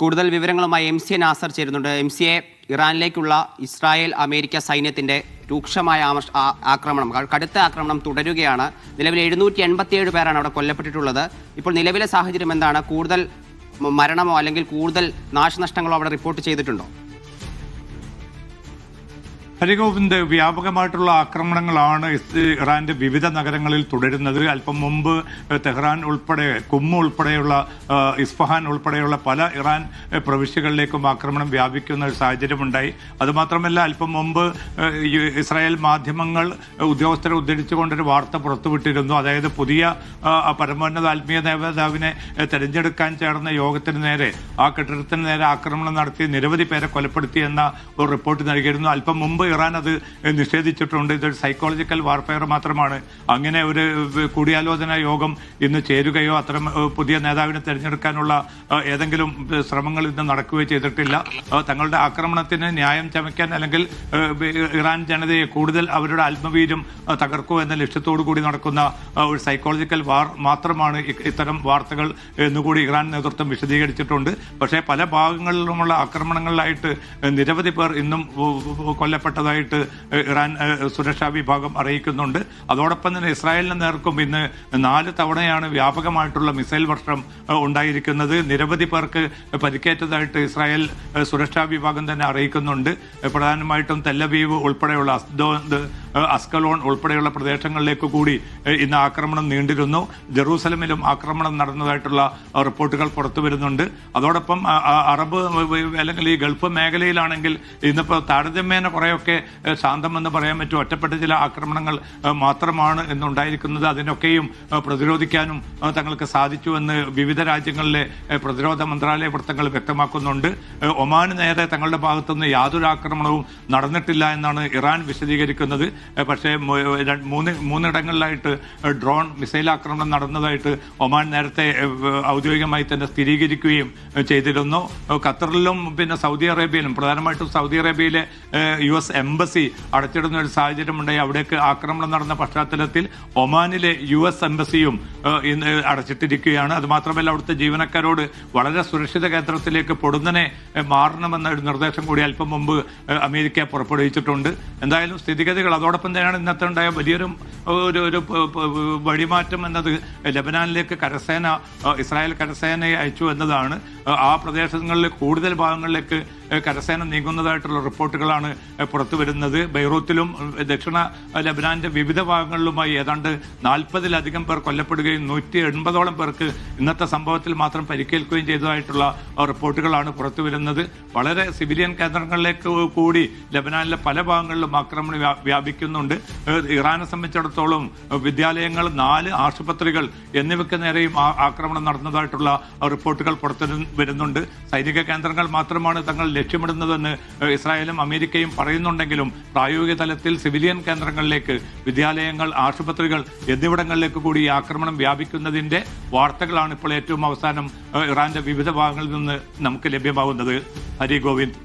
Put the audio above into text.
കൂടുതൽ വിവരങ്ങളുമായി MC നാസർ ചേരുന്നുണ്ട്. MC ഇറാനിലേക്കുള്ള ഇസ്രായേൽ അമേരിക്ക സൈന്യത്തിന്റെ രൂക്ഷമായ ആക്രമണം, കടുത്ത ആക്രമണം തുടരുകയാണ്. നിലവിൽ 787 പേരാണ് അവിടെ കൊല്ലപ്പെട്ടിട്ടുള്ളത്. ഇപ്പോൾ നിലവിലെ സാഹചര്യം എന്താണ്? കൂടുതൽ മരണമോ അല്ലെങ്കിൽ കൂടുതൽ നാശനഷ്ടങ്ങളോ അവിടെ റിപ്പോർട്ട് ചെയ്തിട്ടുണ്ടോ? ഹരിഗോവിന്ദ്, വ്യാപകമായിട്ടുള്ള ആക്രമണങ്ങളാണ് ഇറാന്റെ വിവിധ നഗരങ്ങളിൽ തുടരുന്നത്. അല്പം മുമ്പ് തെഹ്റാൻ ഉൾപ്പെടെ, കുമ്മു ഉൾപ്പെടെയുള്ള, ഇസ്ഫഹാൻ ഉൾപ്പെടെയുള്ള പല ഇറാൻ പ്രവിശ്യകളിലേക്കും ആക്രമണം വ്യാപിക്കുന്ന ഒരു സാഹചര്യമുണ്ടായി. അതുമാത്രമല്ല, അല്പം മുമ്പ് ഇസ്രായേൽ മാധ്യമങ്ങൾ ഉദ്യോഗസ്ഥരെ ഉദ്ധരിച്ചുകൊണ്ടൊരു വാർത്ത പുറത്തുവിട്ടിരുന്നു. അതായത് പുതിയ പരമോന്നത ആത്മീയ നേതാവിനെ തെരഞ്ഞെടുക്കാൻ ചേർന്ന യോഗത്തിന് നേരെ, ആ കെട്ടിടത്തിന് നേരെ ആക്രമണം നടത്തി നിരവധി പേരെ കൊലപ്പെടുത്തി എന്ന ഒരു റിപ്പോർട്ട് നൽകിയിരുന്നു. അല്പം മുമ്പ് ഇറാൻ അത് നിഷേധിച്ചിട്ടുണ്ട്. ഇതൊരു സൈക്കോളജിക്കൽ വാർഫെയർ മാത്രമാണ്. അങ്ങനെ ഒരു കൂടിയാലോചന യോഗം ഇന്ന് ചേരുകയോ അത്തരം പുതിയ നേതാവിനെ തിരഞ്ഞെടുക്കാനുള്ള ഏതെങ്കിലും ശ്രമങ്ങൾ ഇന്ന് നടക്കുകയോ ചെയ്തിട്ടില്ല. തങ്ങളുടെ ആക്രമണത്തിന് ന്യായം ചമയ്ക്കാൻ അല്ലെങ്കിൽ ഇറാൻ ജനതയെ കൂടുതൽ അവരുടെ ആത്മവീര്യം തകർക്കുക എന്ന ലക്ഷ്യത്തോടു കൂടി നടക്കുന്ന ഒരു സൈക്കോളജിക്കൽ വാർ മാത്രമാണ് ഇത്തരം വാർത്തകൾ എന്നുകൂടി ഇറാൻ നേതൃത്വം വിശദീകരിച്ചിട്ടുണ്ട്. പക്ഷേ പല ഭാഗങ്ങളിലുമുള്ള ആക്രമണങ്ങളിലായിട്ട് നിരവധി പേർ ഇന്നും കൊല്ലപ്പെട്ടതായിട്ട് ഇറാൻ സുരക്ഷാ വിഭാഗം അറിയിക്കുന്നുണ്ട്. അതോടൊപ്പം തന്നെ ഇസ്രായേലിന് നേർക്കും ഇന്ന് 4 തവണയാണ് വ്യാപകമായിട്ടുള്ള മിസൈൽ വർഷം ഉണ്ടായിരിക്കുന്നത്. നിരവധി പേർക്ക് പരിക്കേറ്റതായിട്ട് ഇസ്രായേൽ സുരക്ഷാ വിഭാഗം തന്നെ അറിയിക്കുന്നുണ്ട്. പ്രധാനമായിട്ടും തെല്ലവീവ് ഉൾപ്പെടെയുള്ള അസ്കലോൺ ഉൾപ്പെടെയുള്ള പ്രദേശങ്ങളിലേക്ക് കൂടി ഇന്ന് ആക്രമണം നീണ്ടിരുന്നു. ജെറൂസലമിലും ആക്രമണം നടന്നതായിട്ടുള്ള റിപ്പോർട്ടുകൾ പുറത്തു വരുന്നുണ്ട്. അതോടൊപ്പം അറബ് അല്ലെങ്കിൽ ഈ ഗൾഫ് മേഖലയിലാണെങ്കിൽ ഇന്നിപ്പോൾ താരതമ്യേന കുറേയൊക്കെ ശാന്തമെന്ന് പറയാൻ പറ്റും. ഒറ്റപ്പെട്ട ചില ആക്രമണങ്ങൾ മാത്രമാണ് ഇന്നുണ്ടായിരിക്കുന്നത്. അതിനൊക്കെയും പ്രതിരോധിക്കാനും തങ്ങൾക്ക് സാധിച്ചുവെന്ന് വിവിധ രാജ്യങ്ങളിലെ പ്രതിരോധ മന്ത്രാലയ വൃത്തങ്ങൾ വ്യക്തമാക്കുന്നുണ്ട്. ഒമാന് നേരെ തങ്ങളുടെ ഭാഗത്തുനിന്ന് യാതൊരു ആക്രമണവും നടന്നിട്ടില്ല എന്നാണ് ഇറാൻ വിശദീകരിക്കുന്നത്. പക്ഷേ മൂന്നിടങ്ങളിലായിട്ട് ഡ്രോൺ മിസൈൽ ആക്രമണം നടന്നതായിട്ട് ഒമാൻ നേരത്തെ ഔദ്യോഗികമായി തന്നെ സ്ഥിരീകരിക്കുകയും ചെയ്തിരുന്നു. ഖത്തറിലും പിന്നെ സൗദി അറേബ്യയിലും, പ്രധാനമായിട്ടും സൗദി അറേബ്യയിലെ US എംബസി അടച്ചിടുന്ന ഒരു സാഹചര്യമുണ്ടായി. അവിടേക്ക് ആക്രമണം നടന്ന പശ്ചാത്തലത്തിൽ ഒമാനിലെ US എംബസിയും ഇന്ന് അടച്ചിട്ടിരിക്കുകയാണ്. അതുമാത്രമല്ല, അവിടുത്തെ ജീവനക്കാരോട് വളരെ സുരക്ഷിത കേന്ദ്രത്തിലേക്ക് പൊടുന്നനെ മാറണമെന്ന ഒരു നിർദ്ദേശം കൂടി അല്പം മുമ്പ് അമേരിക്ക പുറപ്പെടുവിച്ചിട്ടുണ്ട്. എന്തായാലും സ്ഥിതിഗതികൾ, അതോടൊപ്പം തന്നെയാണ് ഇന്നത്തെ ഉണ്ടായ വലിയൊരു ഒരു വഴിമാറ്റം എന്നത് ലെബനാനിലേക്ക് ഇസ്രായേൽ കരസേനയെ അയച്ചു എന്നതാണ്. ആ പ്രദേശങ്ങളിൽ കൂടുതൽ ഭാഗങ്ങളിലേക്ക് കരസേന നീങ്ങുന്നതായിട്ടുള്ള റിപ്പോർട്ടുകളാണ് പുറത്തു വരുന്നത്. ബെയ്റൂത്തിലും ദക്ഷിണ ലെബനാന്റെ വിവിധ ഭാഗങ്ങളിലുമായി ഏതാണ്ട് 40-ലധികം പേർ കൊല്ലപ്പെടുകയും 180ഓളം പേർക്ക് ഇന്നത്തെ സംഭവത്തിൽ മാത്രം പരിക്കേൽക്കുകയും ചെയ്തതായിട്ടുള്ള റിപ്പോർട്ടുകളാണ് പുറത്തു വരുന്നത്. വളരെ സിവിലിയൻ കേന്ദ്രങ്ങളിലേക്ക് കൂടി ലെബനാനിലെ പല ഭാഗങ്ങളിലും ആക്രമണം വ്യാപിക്കുന്നുണ്ട്. ഇറാനെ സംബന്ധിച്ചിടത്തോളം വിദ്യാലയങ്ങൾ, 4 ആശുപത്രികൾ എന്നിവയ്ക്ക് നേരെയും ആക്രമണം നടന്നതായിട്ടുള്ള റിപ്പോർട്ടുകൾ പുറത്തു വരുന്നുണ്ട്. സൈനിക കേന്ദ്രങ്ങൾ മാത്രമാണ് തങ്ങൾ ലക്ഷ്യമിടുന്നതെന്ന് ഇസ്രായേലും അമേരിക്കയും പറയുന്നുണ്ടെങ്കിലും പ്രായോഗിക തലത്തിൽ സിവിലിയൻ കേന്ദ്രങ്ങളിലേക്ക്, വിദ്യാലയങ്ങൾ, ആശുപത്രികൾ എന്നിവിടങ്ങളിലേക്ക് കൂടി ഈ ആക്രമണം വ്യാപിക്കുന്നതിന്റെ വാർത്തകളാണ് ഇപ്പോൾ ഏറ്റവും അവസാനം ഇറാന്റെ വിവിധ ഭാഗങ്ങളിൽ നിന്ന് നമുക്ക് ലഭ്യമാകുന്നത്. ഹരി ഗോവിന്ദ്.